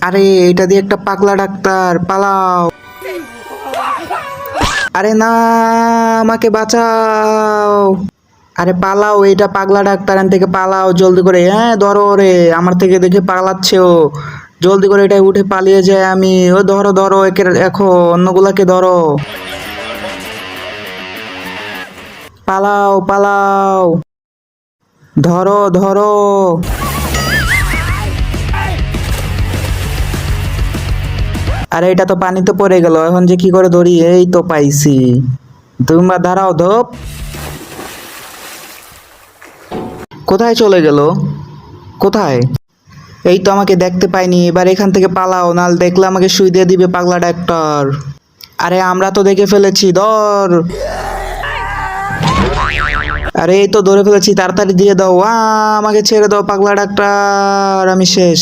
আরে এটা দিয়ে একটা পাগলা ডাক্তার, পালাও। আরে না, আমাকে বাঁচাও। আরে পালাও, এটা পাগলা ডাক্তার, এখান থেকে পালাও জলদি করে। হ্যাঁ ধরো রে, আমার থেকে দেখে পালাচ্ছে ও। জলদি করে এটা উঠে পালিয়ে যায় আমি। ও ধরো ধরো একে, দেখো অন্যগুলাকে ধরো। পালাও পালাও, ধরো ধরো। আরে এটা তো পানিতে পড়ে গেল, এখন যে কি করে ধরি? এই তো পাইছি। তোমরা দাঁড়াও, ধপ। কোথায় চলে গেল? কোথায়? এই তো আমাকে দেখতে পাইনি। এবার এখান থেকে পালাও, নাল দেখলে আমাকে সুই দিয়ে দিবে পাগলা ডাক্তার। আরে আমরা তো দেখে ফেলেছি, ধর। আরে এই তো ধরে ফেলেছি, তাড়াতাড়ি দিয়ে দাও। আমাকে ছেড়ে দাও পাগলা ডাক্তার, আমি শেষ।